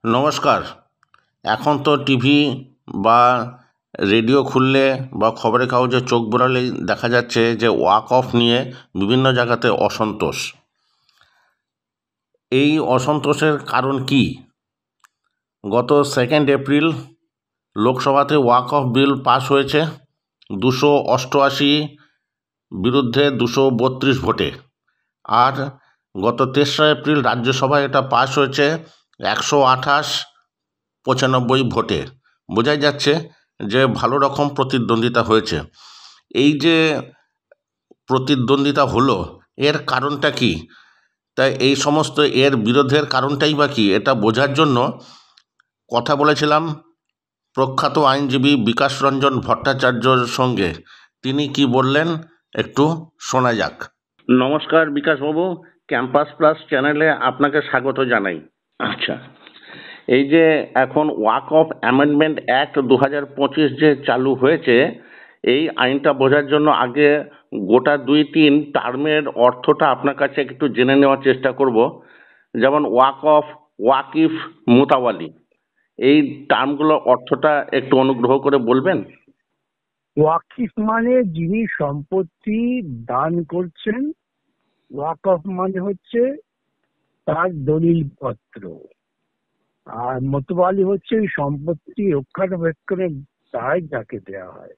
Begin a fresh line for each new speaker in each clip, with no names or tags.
নমস্কার। এখন তো টিভি বা রেডিও খুললে বা খবরের কাগজে চোখ বোলালেই দেখা যাচ্ছে যে ওয়াক অফ নিয়ে বিভিন্ন জায়গাতে অসন্তোষ। এই অসন্তোষের কারণ কি? গত 2 এপ্রিল লোকসভাতে ওয়াক অফ বিল পাস হয়েছে 288 বিরুদ্ধে 232 ভোটে। আর গত 3রা এপ্রিল রাজ্যসভায় এটা পাস হয়েছে 128-95 ভোটে। বোঝাই যাচ্ছে যে ভালো রকম প্রতিদ্বন্দ্বিতা হয়েছে। এই যে প্রতিদ্বন্দ্বিতা হলো, এর কারণটা কি? তাই এই সমস্ত এর বিরোধের কারণটাই বা কি, এটা বোঝার জন্য কথা বলেছিলাম প্রখ্যাত আইনজীবী বিকাশ রঞ্জন ভট্টাচার্যর সঙ্গে। তিনি কি বললেন একটু শোনা যাক। নমস্কার বিকাশবাবু, ক্যাম্পাস প্লাস চ্যানেলে আপনাকে স্বাগত জানাই। আচ্ছা, এই যে এখন ওয়াক অফ অ্যামেন্ডমেন্ট অ্যাক্ট 2025 যে চালু হয়েছে, এই আইনটা বোঝার জন্য আগে গোটা 2-3 টার্মের অর্থটা আপনার কাছে একটু জেনে নেওয়ার চেষ্টা করব। যেমন ওয়াক অফ, ওয়াকিফ, মুতাওয়ালি, এই টার্মগুলোর অর্থটা একটু অনুগ্রহ করে বলবেন?
ওয়াকিফ মানে যিনি সম্পত্তি দান করছেন, ওয়াকফ মানে হচ্ছে তার দলিল পত্র, আর মোতওয়ালি হচ্ছে ওই সম্পত্তি রক্ষণাবেক্ষণের দায় যাকে দেওয়া হয়।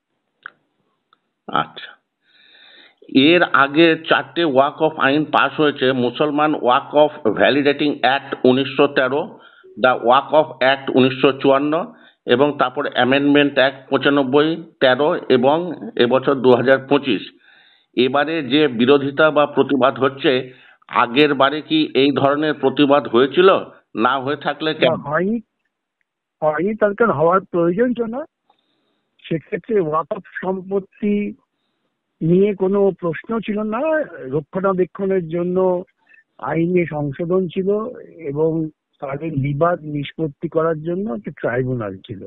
আচ্ছা, এর আগে 4টে ওয়াক অফ আইন পাস হয়েছে। মুসলমান walk of validating act 1913, the walk of act 1954, এবং তারপর অ্যামেন্ডমেন্ট অ্যাক্ট 95-13 এবং এবছর 2025। এবারে যে বিরোধিতা বা প্রতিবাদ হচ্ছে, আগের বারে কি এই ধরনের প্রতিবাদ হয়েছিল? না হয়ে থাকলে কেন?
হয়নি, হয়নি, তার কারণ হওয়ার প্রয়োজন ছিল না। সেক্ষেত্রে ওয়াকফ সম্পত্তি নিয়ে কোনো প্রশ্ন ছিল না। রক্ষণাবেক্ষণের জন্য আইনে সংশোধন ছিল এবং তাদের বিবাদ নিষ্পত্তি করার জন্য একটা ট্রাইব্যুনাল ছিল,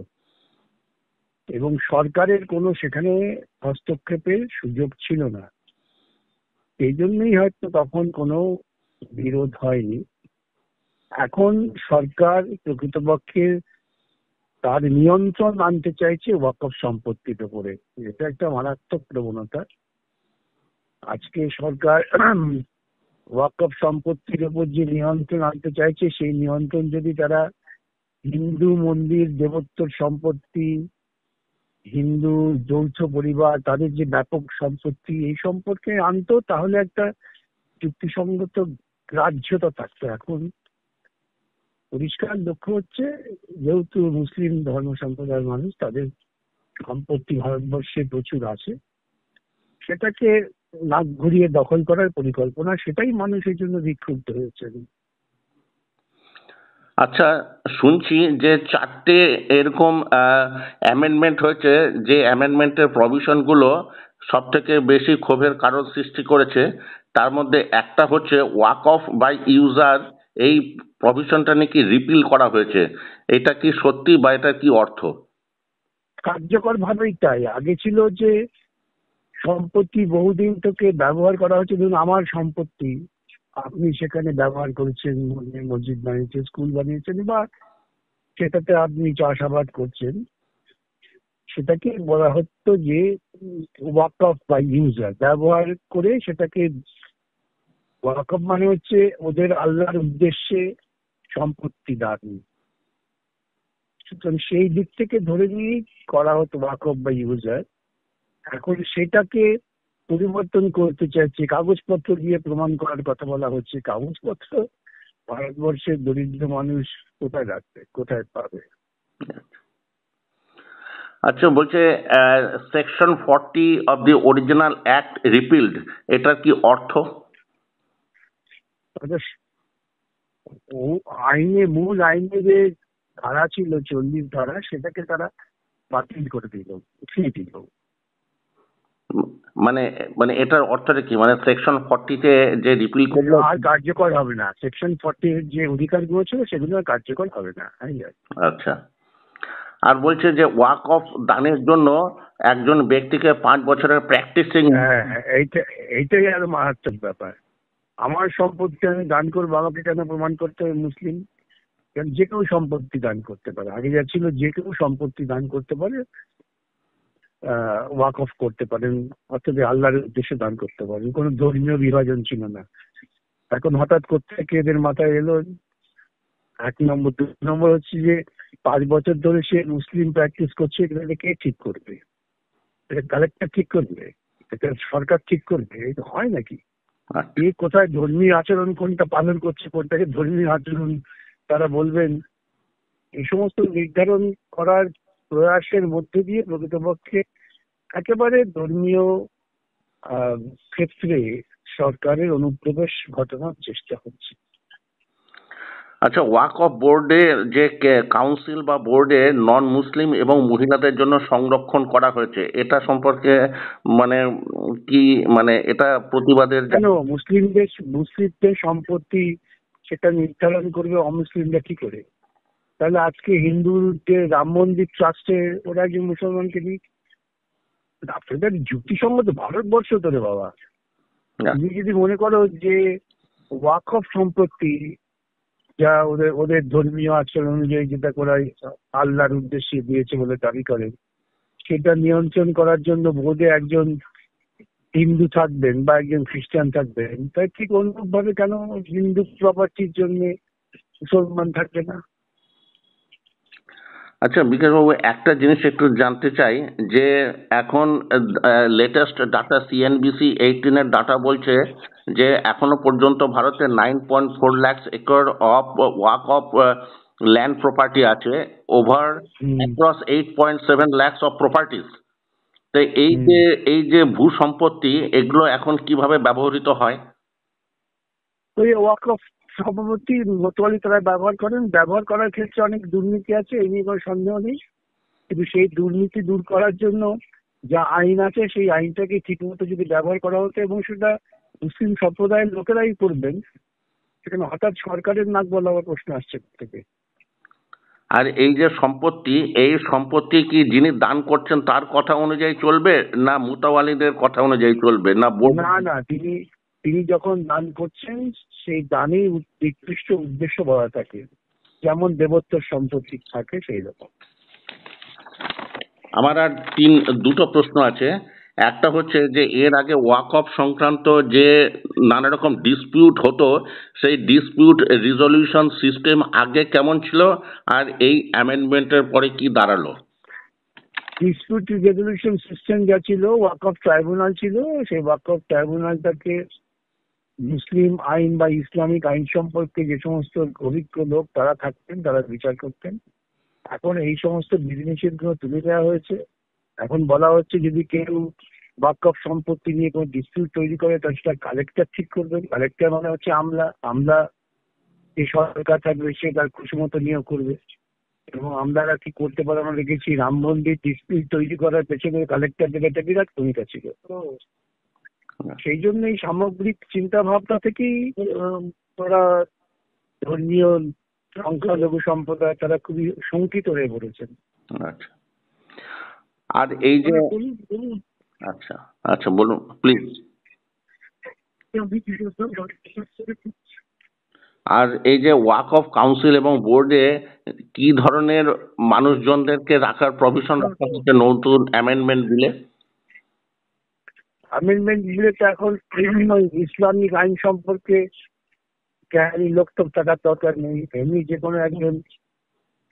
এবং সরকারের কোনো সেখানে হস্তক্ষেপের সুযোগ ছিল না। এই জন্যই হয়তো তখন কোনো বিরোধ হয়নি। এখন সরকার প্রকৃতপক্ষে তার নিয়ন্ত্রণ আনতে চাইছে ওয়াকফ সম্পত্তির উপরে। এটা একটা মারাত্মক প্রবণতা। আজকে সরকার ওয়াকফ সম্পত্তির উপর যে নিয়ন্ত্রণ আনতে চাইছে, সেই নিয়ন্ত্রণ যদি তারা হিন্দু মন্দির, দেবোত্তর সম্পত্তি, হিন্দু যৌথ পরিবার, তাদের যে ব্যাপক সম্পত্তি, এই সম্পর্কে আনতো, তাহলে একটা যুক্তিসঙ্গত গ্রাহ্যতা থাকতো। এখন পরিষ্কার লক্ষ্য হচ্ছে, যেহেতু মুসলিম ধর্ম সম্প্রদায়ের মানুষ, তাদের সম্পত্তি ভারতবর্ষে প্রচুর আছে, সেটাকে নাক ঘুরিয়ে দখল করার পরিকল্পনা, সেটাই মানুষের জন্য বিক্ষুব্ধ হয়েছে।
আচ্ছা, শুনছি যে 4টে এরকম অ্যামেন্ডমেন্ট হয়েছে, যে অ্যামেন্ডমেন্টের প্রভিশনগুলো সব থেকে বেশি ক্ষোভের কারণ সৃষ্টি করেছে। তার মধ্যে একটা হচ্ছে ওয়াক অফ বাই ইউজার, এই প্রভিশনটা নাকি রিপিল করা হয়েছে। এটা কি সত্যি বা এটা কি অর্থ?
কার্যকর ভাবেই তাই। আগে ছিল যে সম্পত্তি বহুদিন থেকে ব্যবহার করা হচ্ছে, ধরুন আমার সম্পত্তি, আপনি সেখানে ব্যবহার করেছেন, মসজিদ বানিয়েছেন, স্কুল বানিয়েছেন, বা সেটাতে আপনি চাষাবাদ করছেন, সেটাকে বলা হতো যে ওয়াক অফ বাই ইউজার। ব্যবহার করে সেটাকে, ওয়াক অফ মানে হচ্ছে ওদের আল্লাহর উদ্দেশ্যে সম্পত্তি দান। সুতরাং সেই দিক থেকে ধরে নিয়ে করা হতো ওয়াক অফ বাই ইউজার। এখন সেটাকে পরিবর্তন করতে চাইছে, কাগজপত্র দিয়ে প্রমাণ করার কথা বলা হচ্ছে। কাগজপত্র ভারতবর্ষের দরিদ্র মানুষ কোথায় রাখবে, কোথায় পাবে?
আচ্ছা, বলছে section 40 of the original act repealed, এটার কি অর্থ?
তাদের ও আইনে, মূল আইনে যে ধারা ছিল 40 ধারা, সেটাকে তারা বাতিল করে দিল, উঠিয়ে দিল।
মানে মানে এটার অর্থটা কি? মানে সেকশন 40-তে যে রিপিল করলো
আর কার্যকর হবে না। সেকশন 40 এর যে অধিকারগুলো ছিল, সেগুলো আর কার্যকর হবে না।
আচ্ছা, আর বলছে যে ওয়াক অফ দানের জন্য একজন ব্যক্তিকে 5 বছরের প্র্যাকটিসিং।
হ্যাঁ, এইটাই আরো মারাত্মক ব্যাপার। আমার সম্পত্তি আমি দান করবো, আমাকে কেন প্রমাণ করতে হবে মুসলিম? কারণ যে কেউ সম্পত্তি দান করতে পারে, আগে যা ছিল যে কেউ সম্পত্তি দান করতে পারে, ওয়াক অফ করতে পারেন, অর্থাৎ আল্লাহর উদ্দেশ্যে দান করতে পারেন, কোনো ধর্মীয় বিভাজন ছিল না। এখন হঠাৎ কোত্থেকে এদের মাথায় এলো? এক নম্বর। 2 নম্বর হচ্ছে যে 5 বছর ধরে সে মুসলিম প্র্যাকটিস করছে, এটা কে ঠিক করবে? এটা কালেক্টর ঠিক করবে? এটা সরকার ঠিক করবে? এটা হয় নাকি?
আচ্ছা।
এ কোথায় ধর্মীয় আচরণ কোনটা পালন করছে, কোনটাকে ধর্মীয় আচরণ তারা বলবেন? এই সমস্ত নির্ধারণ করার প্রয়াসের মধ্যে দিয়ে প্রকৃতপক্ষে একেবারে ধর্মীয় ক্ষেত্রে সরকারের অনুপ্রবেশ ঘটানোর চেষ্টা হচ্ছে।
আচ্ছা, ওয়াক অফ বোর্ডে যে কাউন্সিল বা বোর্ডে নন মুসলিম এবং মহিলাদের জন্য সংরক্ষণ করা হয়েছে, এটা সম্পর্কে মানে কি, মানে এটা প্রতিবাদের
কেন মুসলিমদের সম্পত্তি সেটা নির্ধারণ করবে অমুসলিমরা কি করে? তাহলে আজকে হিন্দুর যে রাম মন্দির ট্রাস্টে ওরা একজন মুসলমানকে দিক। আপনাদের যুক্তিসঙ্গত ভারতবর্ষ তোরে বাবা। তুমি যদি মনে করো যে ওয়াকফ সম্পত্তি যা ওদের ধর্মীয় আচরণ অনুযায়ী যেটা করাই আল্লাহর উদ্দেশ্যে দিয়েছে বলে দাবি করেন, সেটা নিয়ন্ত্রণ করার জন্য বোধে একজন হিন্দু থাকবেন বা একজন খ্রিস্টান থাকবেন, তাই ঠিক অনুরূপভাবে কেন হিন্দু প্রপার্টির জন্য মুসলমান থাকবে না?
আচ্ছা বিকাশবাবু, একটা জিনিস একটু জানতে চাই যে এখন লেটেস্ট ডাটা সিএনবিসি 18-এর ডাটা বলছে যে এখনো পর্যন্ত ভারতে 9.4 lakhs একর অফ ওয়াক অফ ল্যান্ড প্রপার্টি আছে, over across 8.7 lakhs of properties. তো এই যে ভূ সম্পত্তি, এগুলো এখন কিভাবে ব্যবহৃত হয়?
ওই ওয়াকফ সম্পত্তি মতোয়ালি তারা ব্যবহার করার ক্ষেত্রে অনেক দুর্নীতি আছে, এই নিয়ে কোনো সন্দেহ নেই। কিন্তু সেই দুর্নীতি দূর করার জন্য যা আইন আছে সেই আইনটাকে ঠিকমতো যদি ব্যবহার করা হতো এবং সেটা মুসলিম সম্প্রদায়ের লোকেরাই করবেন, সেখানে হঠাৎ সরকারের নাক গলাবার প্রশ্ন আসছে থেকে।
আর এই যে সম্পত্তি, এই সম্পত্তি কি যিনি দান করছেন তার কথা অনুযায়ী চলবে, না মুতাওয়ালিদের কথা অনুযায়ী চলবে, না
না, তিনি যখন দান করছেন সেই দানেই নির্দিষ্ট উদ্দেশ্য বলা থাকে, যেমন দেবত্বর সম্পত্তি থাকে সেই রকম।
আমার আর দুটো প্রশ্ন আছে। একটা হচ্ছে যে এর আগে ওয়াক অফ সংক্রান্ত যে নানা রকম ডিসপিউট হতো, সেই ডিসপিউট রিজলিউশন সিস্টেম আগে কেমন ছিল, আর এই অ্যামেন্ডমেন্টের পরে কি দাঁড়ালো?
ডিসপিউট রেজলিউশন সিস্টেম যা ছিল, ওয়াকফ ট্রাইব্যুনাল ছিল, সেই ওয়াকফ ট্রাইব্যুনালটাকে মুসলিম আইন বা ইসলামিক আইন সম্পর্কে যে সমস্ত অভিজ্ঞ লোক তারা থাকতেন, তারা বিচার করতেন। এখন এই সমস্ত বিধিনিষেধগুলো তুলে দেওয়া হয়েছে। এখন বলা হচ্ছে যদি কেউ ওয়াকফ সম্পত্তি নিয়ে কোনো ডিসপিউট তৈরি করে তাহলে সেটা কালেক্টর ঠিক করবেন। কালেক্টর মানে হচ্ছে আমলা যে সরকার থাকবে সে তার খুশিমতো নিয়োগ করবে। এবং আমলারা কি করতে পারে আমরা দেখেছি, রাম মন্দির ডিসপিউট তৈরি করার পেছনে কালেক্টরদের একটা বিরাট ভূমিকা ছিল। তো সেই জন্য এই সামগ্রিক চিন্তা ভাবনা থেকেই ওরা ধর্মীয় সংখ্যালঘু সম্প্রদায় তারা খুবই শঙ্কিত হয়ে পড়েছেন।
আচ্ছা, আর এই যে আচ্ছা আচ্ছা বলুন প্লিজ। আর এই যে ওয়াক অফ কাউন্সিল এবং বোর্ডে কি ধরনের মানুষজনদেরকে রাখার প্রভিশন রাখা হচ্ছে নতুন অ্যামেন্ডমেন্ট বিলে?
অ্যামেন্ডমেন্ট বিলে তো এখন ইসলামিক আইন সম্পর্কে জ্ঞানী লোক তো থাকার দরকার নেই, এমনি যে কোনো একজন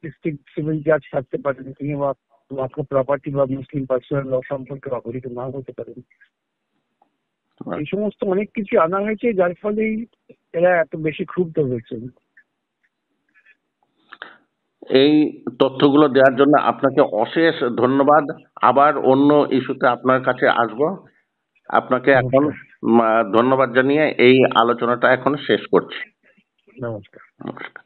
ডিস্ট্রিক্ট সিভিল জাজ থাকতে পারেন, তিনি ওয়াকফ প্রপার্টি বা মুসলিম পার্সোনাল ল সম্পর্কে অবহিত না হতে পারেন। এই সমস্ত অনেক কিছু আনা হয়েছে যার ফলেই এরা এত বেশি ক্ষুব্ধ হয়েছে।
এই তথ্যগুলো দেওয়ার জন্য আপনাকে অশেষ ধন্যবাদ। আবার অন্য ইস্যুতে আপনার কাছে আসব। আপনাকে এখন ধন্যবাদ জানিয়ে এই আলোচনাটা এখন শেষ করছি।
নমস্কার।
নমস্কার।